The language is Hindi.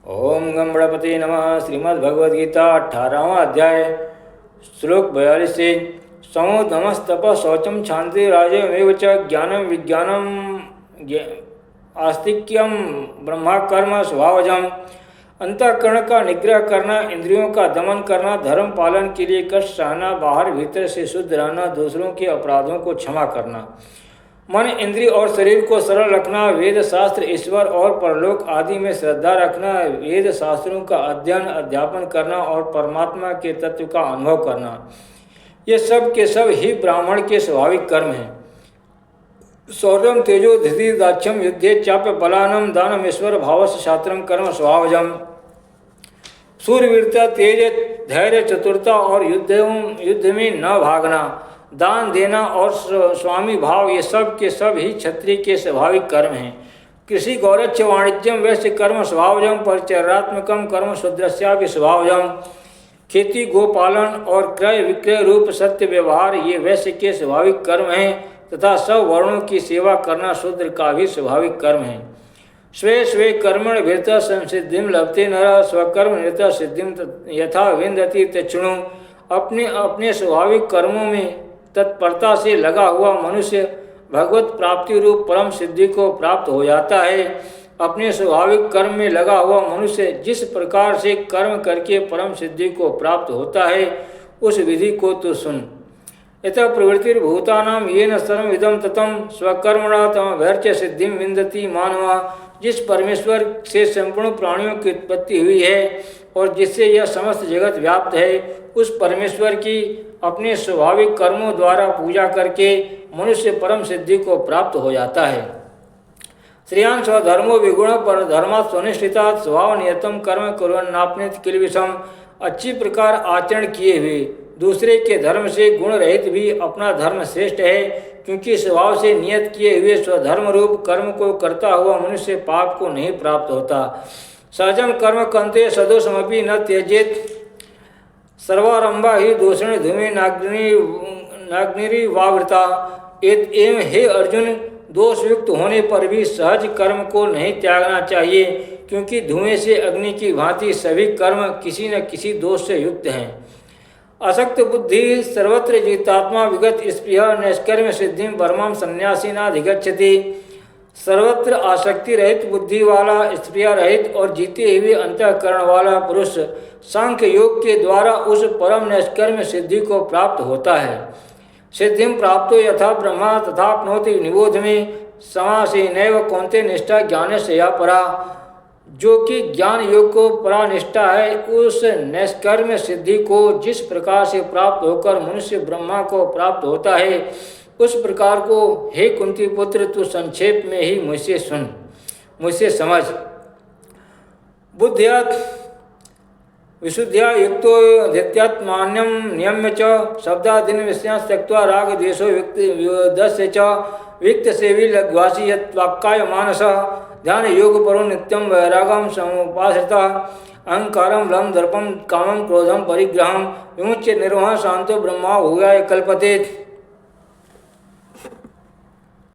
ओम गम गणपति नमः। श्रीमद्भगवद्गीता 18वां अध्याय श्लोक 42 से समो नमस्तप शौचम शांति राजमेव च ज्ञानम विज्ञानम आस्तिक्यम ब्रह्मा कर्म स्वभावजम। अंतःकरण का निग्रह करना, इंद्रियों का दमन करना, धर्म पालन के लिए कष्ट सहना, बाहर भीतर से शुद्ध रहना, दूसरों के अपराधों को क्षमा करना, मन इंद्रिय और शरीर को सरल रखना, वेद शास्त्र ईश्वर और परलोक आदि में श्रद्धा रखना, वेद शास्त्रों का अध्ययन अध्यापन करना और परमात्मा के तत्व का अनुभव करना, ये सब के सब ही ब्राह्मण के स्वाभाविक कर्म हैं। शौर्यम तेजो धृति दाक्ष्यम युद्धे चाप्य बलानम दानम ईश्वर भावस शास्त्रम कर्म स्वभावजम। सूरवीरता, तेज, धैर्य, चतुरता और युद्ध में न भागना, दान देना और स्वामी भाव, ये सब के सब ही क्षत्रिय के स्वाभाविक कर्म हैं। कृषि गौरक्ष वाणिज्यम वैश्य कर्म स्वभावजम परिचर्यात्मकम कर्म शूद्रस्यापि स्वभावजम। खेती, गोपालन और क्रय विक्रय रूप सत्य व्यवहार ये वैश्य के स्वाभाविक कर्म हैं तथा सब वर्णों की सेवा करना शूद्र का भी स्वाभाविक कर्म है। स्वे स्वे कर्मण भृत संसिद्धिम लभते नर स्वकर्म निरत सिद्धिम यथा विंदति तृणु। अपने अपने स्वाभाविक कर्मों में तत्परता से लगा हुआ मनुष्य भगवत प्राप्ति रूप परम सिद्धि को प्राप्त हो जाता है। अपने स्वाभाविक कर्म में लगा हुआ मनुष्य जिस प्रकार से कर्म करके परम सिद्धि को प्राप्त होता है उस विधि को तो सुन। यथा प्रवृत्तिर्भूतानां येन सर्वम् इदं ततं स्वकर्मणा तमभ्यर्च्य सिद्धिं विन्दति मानवा। जिस परमेश्वर से संपूर्ण प्राणियों की उत्पत्ति हुई है और जिससे यह समस्त जगत व्याप्त है, उस परमेश्वर की अपने स्वाभाविक कर्मों द्वारा पूजा करके मनुष्य परम सिद्धि को प्राप्त हो जाता है। श्रेयान् स्वधर्मो विगुण पर धर्मात् स्वनिष्ठितात् स्वभाव नियतम कर्म कुर्वन्नाप्नोति किल्बिषम्। अच्छी प्रकार आचरण किए हुए दूसरे के धर्म से गुण रहित भी अपना धर्म श्रेष्ठ है, क्योंकि स्वभाव से नियत किए हुए स्वधर्म रूप कर्म को करता हुआ मनुष्य पाप को नहीं प्राप्त होता। सहजम कर्म कंते सदोषमपि न त्यजेत सर्वारंभा ही दोषण धूमे नाग्निरिवावृता। एवं हे अर्जुन, दोषयुक्त होने पर भी सहज कर्म को नहीं त्यागना चाहिए, क्योंकि धुएं से अग्नि की भांति सभी कर्म किसी न किसी दोष से युक्त हैं। असक्त बुद्धि सर्वत्र जितात्मा विगत स्पृह नैष्कर्म सिद्धि परमां संन्यासीनाधिगच्छति। सर्वत्र आसक्ति रहित बुद्धि वाला, स्पृह रहित और जीते हुए अंतःकरण वाला पुरुष सांख्य योग के द्वारा उस परम नैष्कर्म सिद्धि को प्राप्त होता है। सिद्धिं प्राप्तो यथा ब्रह्मा तथाप्नोति निबोध में समासेनैव कौन्ते निष्ठा ज्ञान से या परा। जो कि ज्ञान योग को परानिष्ठा है, उस नैष्कर्म सिद्धि को जिस प्रकार से प्राप्त होकर मनुष्य ब्रह्मा को प्राप्त होता है, उस प्रकार को हे कुंती पुत्र तू संक्षेप में ही मुझसे सुन, मुझसे समझ। बुद्ध्या विशुद्ध्या युक्तो धित्यात्मान्यम नियम्य च शब्दादीन विषयान् त्यक्त्वा राग द्वेषो विक्तस्य च विक्त सेवी लघ्वासी यत् वाक्काय मानसः। ध्यान योग परो नित्यम वैरागम समुपाश्रिता। अहंकारम लम दर्पम कामम क्रोधम परिग्रहम विमुच्य निर्वहन शांतो ब्रह्मा भूयाय कल्पते।